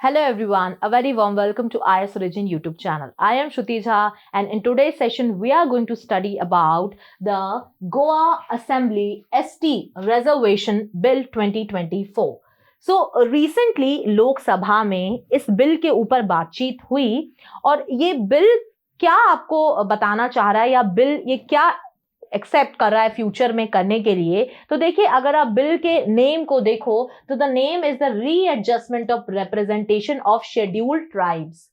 Hello everyone, a very warm welcome to IS Origin YouTube channel. I am Shruti Jha and in today's session we are going to study about the Goa Assembly ST Reservation Bill 2024. So recently लोक सभा में इस bill के ऊपर बातचीत हुई और ये बिल क्या आपको बताना चाह रहा है या बिल ये क्या एक्सेप्ट कर रहा है फ्यूचर में करने के लिए। तो देखिए, अगर आप बिल के नेम को देखो तो the name is the readjustment of representation of scheduled tribes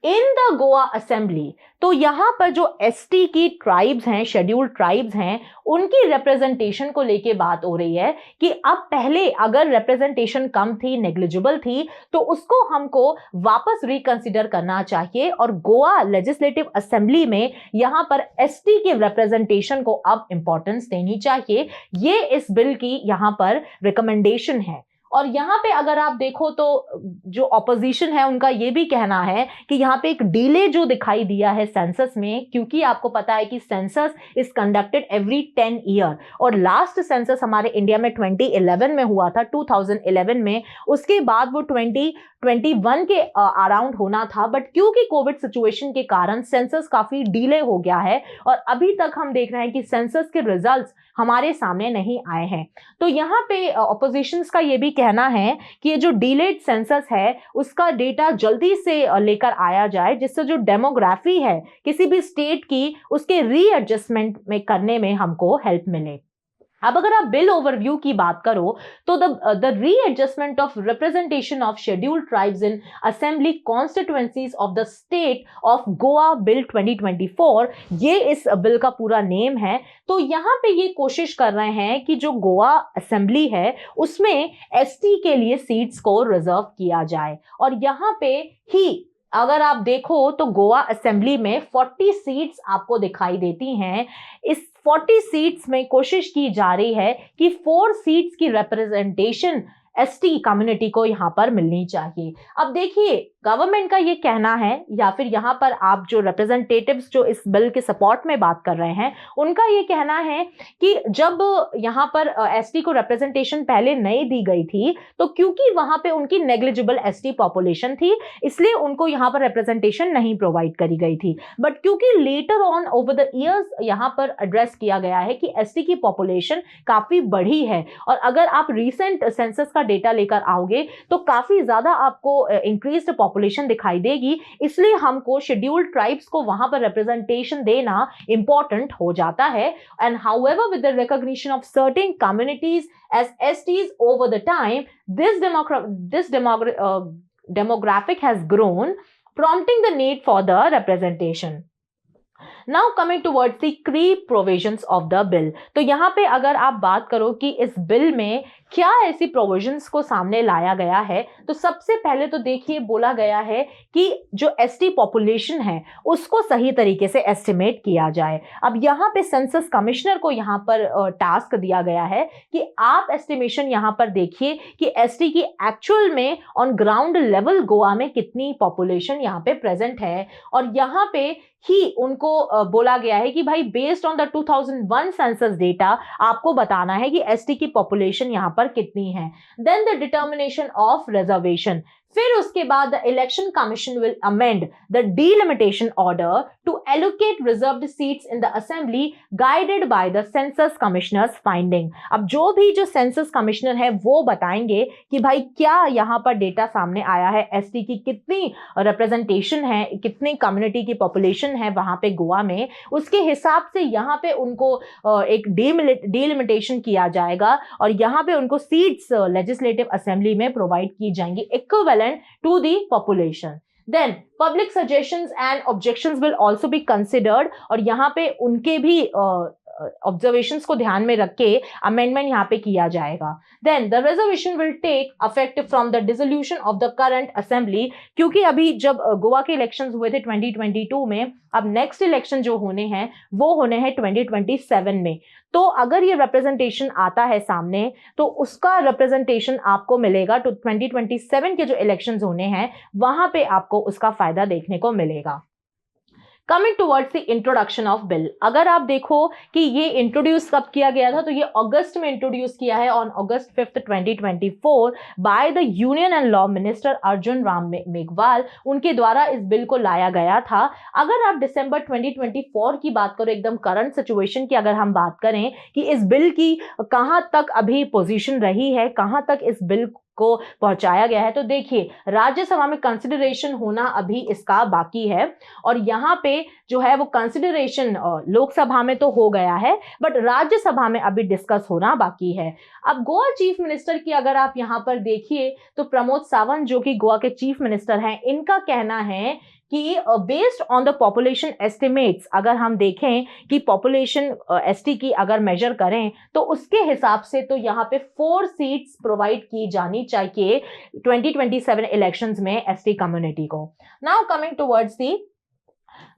in the Goa assembly. तो यहां पर जो एसटी की ट्राइब्स हैं, शेड्यूल्ड ट्राइब्स हैं, उनकी रिप्रेजेंटेशन को लेके बात हो रही है कि अब पहले अगर रिप्रेजेंटेशन कम थी, नेग्लिजिबल थी, तो उसको हमको वापस रिकंसिडर करना चाहिए और गोवा लेजिस्लेटिव असेंबली में यहां पर एसटी की रिप्रेजेंटेशन को अब इंपॉर्टेंस देनी चाहिए। ये इस बिल की यहां पर रिकमेंडेशन है। और यहाँ पे अगर आप देखो तो जो ऑपोजिशन है उनका ये भी कहना है कि यहाँ पे एक डिले जो दिखाई दिया है सेंसस में, क्योंकि आपको पता है कि census is conducted every 10 year और लास्ट सेंसस हमारे इंडिया में 2011 में हुआ था, 2011 में। उसके बाद वो 2021 के अराउंड होना था, बट क्योंकि कोविड सिचुएशन के कारण सेंसस काफी डिले हो गया है और अभी तक हम देख रहे हैं कि सेंसस के रिजल्ट्स हमारे सामने नहीं आए हैं। तो यहाँ पे ऑपोजिशंस का ये भी कहना है कि ये जो डिलेड सेंसस है उसका डेटा जल्दी से लेकर आया जाए, जिससे जो डेमोग्राफी है किसी भी स्टेट की उसके रीएडजस्टमेंट में करने में हमको हेल्प मिले। अब अगर आप बिल ओवरव्यू की बात करो तो the readjustment of representation of scheduled tribes in assembly constituencies of the state of Goa bill 2024, ये इस बिल का पूरा नेम है। तो यहाँ पे ये कोशिश कर रहे हैं कि जो गोवा असेंबली है उसमें एसटी के लिए सीट्स को रिजर्व किया जाए। और यहाँ पे ही अगर आप देखो तो गोवा असेंबली में 40 सीट्स आपको दिखाई देती हैं। इस 40 सीट्स में कोशिश की जा रही है कि 4 सीट्स की रिप्रेजेंटेशन एसटी कम्युनिटी को यहां पर मिलनी चाहिए। अब देखिए, गवर्नमेंट का ये कहना है या फिर यहां पर आप जो रिप्रेजेंटेटिव्स जो इस बिल के सपोर्ट में बात कर रहे हैं उनका ये कहना है कि जब यहां पर एसटी को रिप्रेजेंटेशन पहले नहीं दी गई थी तो क्योंकि वहां पे उनकी नेग्लिजिबल एसटी पॉपुलेशन थी, इसलिए उनको यहां पर रिप्रेजेंटेशन नहीं प्रोवाइड करी गई थी। बट क्योंकि later on over the years यहां पर एड्रेस किया गया है कि एसटी की पॉपुलेशन काफी बढ़ी है और अगर आप रिसेंट सेंसस का डेटा लेकर आओगे तो काफी ज्यादा आपको इंक्रीज्ड पॉपुलेशन दिखाई देगी, इसलिए हमको शेड्यूल्ड ट्राइब्स को वहां पर रिप्रेजेंटेशन देना इंपॉर्टेंट हो जाता है। And however with the recognition of certain communities as STs over the time, this demographic has grown, prompting the need for the representation. Now coming towards the key provisions of the bill, तो यहाँ पे अगर आप बात करो कि इस bill में क्या ऐसी प्रोविजंस को सामने लाया गया है, तो सबसे पहले तो देखिए बोला गया है कि जो एसटी पॉपुलेशन है उसको सही तरीके से एस्टिमेट किया जाए। अब यहाँ पे सेंसस कमिश्नर को यहाँ पर टास्क दिया गया है कि आप एस्टिमेशन यहाँ पर देखिए कि एसटी की एक्चुअल में ऑन ग्राउंड लेवल गोवा में कितनी पॉपुलेशन यहाँ पे प्रेजेंट है। और यहाँ पे ही उनको बोला गया है कि भाई based on the 2001 census data आपको बताना है कि एसटी की पॉपुलेशन यहाँ पर कितनी है। Then the determination of reservation, फिर उसके बाद the election commission will amend the delimitation order to allocate reserved seats in the assembly guided by the census commissioners finding. अब जो सेंसस कमिश्नर है वो बताएंगे कि भाई क्या यहाँ पर डेटा सामने आया है, एसटी की कितनी रिप्रेजेंटेशन है, कितनी कम्युनिटी की पॉपुलेशन है वहां पे गोवा में, उसके हिसाब से यहाँ पे उनको एक डिलिमिटेशन किया जाएगा और यहाँ पे उनको सीट्स लेजिस्लेटिव असेंबली में प्रोवाइड की जाएंगी equivalent to the population. Then public suggestions and objections will also be considered और यहाँ पे उनके भी ऑब्जर्वेशंस को ध्यान में रख के अमेंडमेंट यहाँ पे किया जाएगा। Then the reservation will take effect from the dissolution of the current assembly, क्योंकि अभी जब गोवा के इलेक्शंस हुए थे 2022 में, अब नेक्स्ट इलेक्शन जो होने हैं वो होने हैं 2027 में। तो अगर ये रिप्रेजेंटेशन आता है सामने तो उसका रिप्रेजेंटेशन आपको मिलेगा तो 2027 के जो इलेक्शंस होने हैं वहां पे आपको उसका फायदा देखने को मिलेगा। Coming towards the introduction of bill, अगर आप देखो कि ये इंट्रोड्यूस कब किया गया था, तो ये अगस्त में इंट्रोड्यूस किया है on August 5, 2024 by the union and law minister Arjun Ram Meghwal, उनके द्वारा इस बिल को लाया गया था। अगर आप दिसंबर 2024 की बात करो, एकदम करंट सिचुएशन की अगर हम बात करें कि इस बिल की कहां तक अभी पोजीशन रही है, कहां तक इस बिल को पहुंचाया गया है, तो देखिए राज्यसभा में कंसिडरेशन होना अभी इसका बाकी है, और यहां पे जो है वो कंसिडरेशन लोकसभा में तो हो गया है, बट राज्यसभा में अभी डिस्कस होना बाकी है। अब गोवा चीफ मिनिस्टर की अगर आप यहां पर देखिए तो प्रमोद सावंत जो कि गोवा के चीफ मिनिस्टर हैं, इनका कहना है कि based on the population estimates, अगर हम देखें कि पॉपुलेशन एसटी की अगर मेजर करें तो उसके हिसाब से तो यहाँ पे 4 सीट्स प्रोवाइड की जानी चाहिए 2027 इलेक्शंस में एसटी कम्युनिटी को। Now coming towards the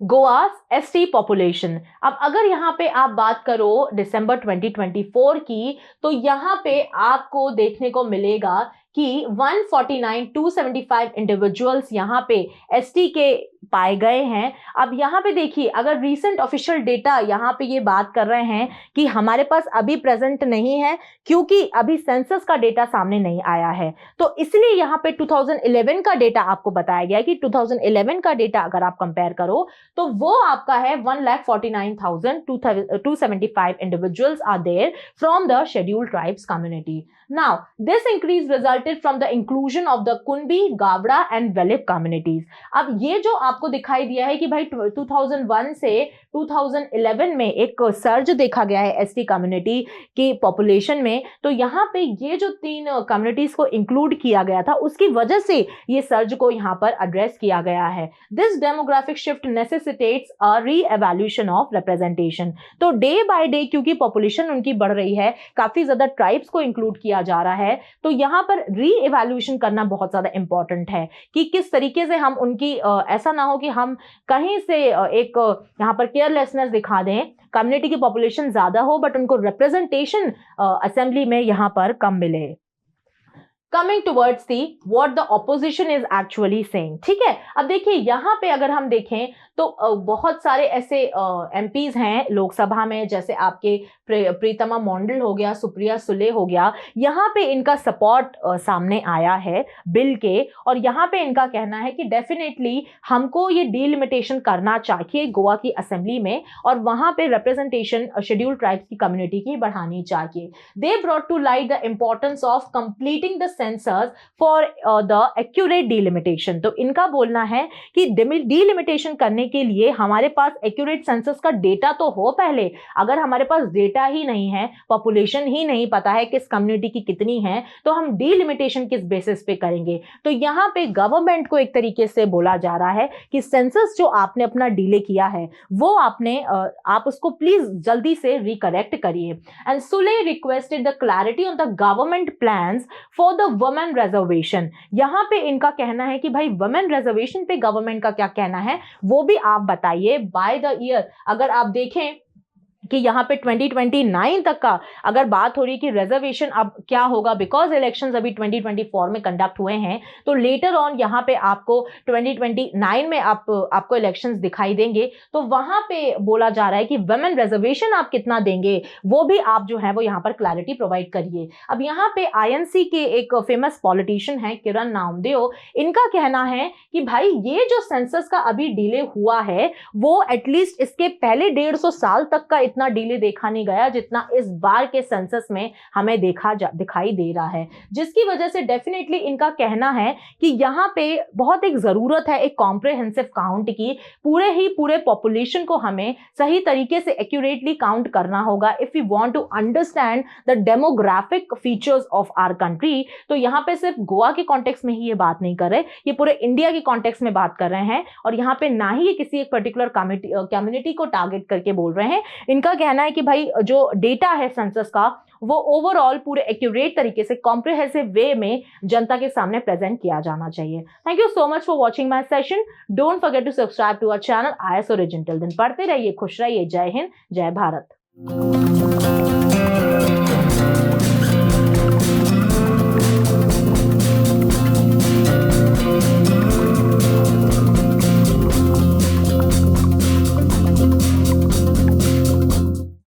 Goa ST population, अब अगर यहाँ पे आप बात करो दिसंबर 2024 की, तो यहाँ पे आपको देखने को मिलेगा कि 149,275 इंडिविजुअल्स यहाँ पे एसटी के पाए गए हैं। अब यहाँ पे देखिए, अगर रीसेंट ऑफिशियल डेटा यहाँ पे ये बात कर रहे हैं कि हमारे पास अभी प्रेजेंट नहीं है, क्योंकि अभी सेंसस का डेटा सामने नहीं आया है, तो इसलिए यहाँ पे 2011 का डेटा आपको बताया गया कि 2011 का डेटा अगर आप कंपेयर करो तो वो आपका है 1,49,275 individuals are there from the scheduled tribes community. Now, this increase resulted from the inclusion of the Kunbi, Gabra and Velip communities. अब ये जो आपको दिखाई दिया है कि भाई 2001 से 2011 में एक सर्ज देखा गया है एसटी कम्युनिटी की पॉपुलेशन में, तो यहाँ पे ये जो 3 कम्युनिटीज को इंक्लूड किया गया था, उसकी वजह से ये सर्ज को यहाँ पर एड्रेस किया गया है। This demographic shift necessitates a reevaluation of representation. तो डे बाय डे क्योंकि पॉपुलेशन उनकी बढ़ रही है, काफी ज्यादा ट्राइब्स को इंक्लूड किया जा रहा है, तो यहाँ पर री-एवैल्यूएशन करना बहुत ज्यादा इंपॉर्टेंट है कि किस तरीके से हम उनकी ऐसा ना हो कि हम कहीं से एक यहाँ पर केयरलेसनेस दिखा दें, कम्युनिटी की पॉपुलेशन ज्यादा हो बट उनको रिप्रेजेंटेशन असेंबली में यहाँ पर कम मिले। Coming towards the what the opposition is actually saying, ठीक है। अब देखिए यहाँ पे अगर हम देखें तो बहुत सारे ऐसे एमपीज हैं लोकसभा में, जैसे आपके प्रीतमा मॉन्डल हो गया, सुप्रिया सुले हो गया, यहाँ पे इनका सपोर्ट सामने आया है बिल के, और यहाँ पे इनका कहना है कि डेफिनेटली हमको ये डीलिमिटेशन करना चाहिए गोवा की असेंबली में, और वहां पे रिप्रेजेंटेशन शेड्यूल्ड ट्राइब्स की कम्युनिटी की बढ़ानी चाहिए। They brought to light the importance of completing the census for the accurate delimitation. तो इनका बोलना है कि डीलिमिटेशन करने के लिए हमारे पास एक्यूरेट सेंसस का डेटा तो हो पहले, अगर हमारे पास डेटा ही नहीं है, पॉपुलेशन ही नहीं पता है किस कम्युनिटी की कितनी है, तो हम डीलिमिटेशन किस बेसिस पे करेंगे। तो यहाँ पे गवर्नमेंट को एक तरीके से बोला जा रहा है कि सेंसस जो आपने अपना डिले किया है वो आप उसको प्लीज जल्दी से रिकरेक्ट करिए। And Sule requested the clarity on the government plans for the women reservation. यहाँ पे इनका कहना है कि भाई वुमेन रिजर्वेशन पे गवर्नमेंट का क्या कहना है वो भी आप बताइए बाय द ईयर। अगर आप देखें कि यहाँ पे 2029 तक का अगर बात हो रही है कि रिजर्वेशन अब क्या होगा, बिकॉज इलेक्शंस अभी 2024 में कंडक्ट हुए हैं, तो लेटर ऑन यहाँ पे आपको 2029 में आपको इलेक्शंस दिखाई देंगे, तो वहां पे बोला जा रहा है कि वुमेन रिजर्वेशन आप कितना देंगे वो भी आप जो है वो यहाँ पर क्लैरिटी प्रोवाइड करिए। अब यहाँ पे आईएनसी के एक फेमस पॉलिटिशियन है किरण नामदेव, इनका कहना है कि भाई ये जो सेंसस का अभी डिले हुआ है वो एटलीस्ट इसके पहले 150 साल तक का इतना डिले देखा नहीं गया जितना इस बार के सेंसस में हमें दिखाई दे रहा है, जिसकी वजह से डेफिनेटली इनका कहना है कि यहाँ पे बहुत एक जरूरत है एक कॉम्प्रिहेंसिव काउंट की। पूरे पॉपुलेशन को हमें सही तरीके से एक्यूरेटली काउंट करना होगा if we want to understand the demographic features of our country. तो यहाँ पे सिर्फ गोवा के कॉन्टेक्स्ट में ही ये बात नहीं कर रहे, ये पूरे इंडिया के कॉन्टेक्स्ट में बात कर रहे हैं, और यहाँ पे ना ही ये किसी एक पर्टिकुलर कम्युनिटी को टारगेट करके बोल रहे हैं। इनका कहना है कि भाई जो डेटा है सेंसस का वो ओवरऑल पूरे एक्यूरेट तरीके से कॉम्प्रिहेंसिव वे में जनता के सामने प्रेजेंट किया जाना चाहिए। Thank you so much for watching my session. Don't forget to subscribe to our channel IAS Origin. Till then पढ़ते रहिए, खुश रहिए। जय हिंद, जय भारत।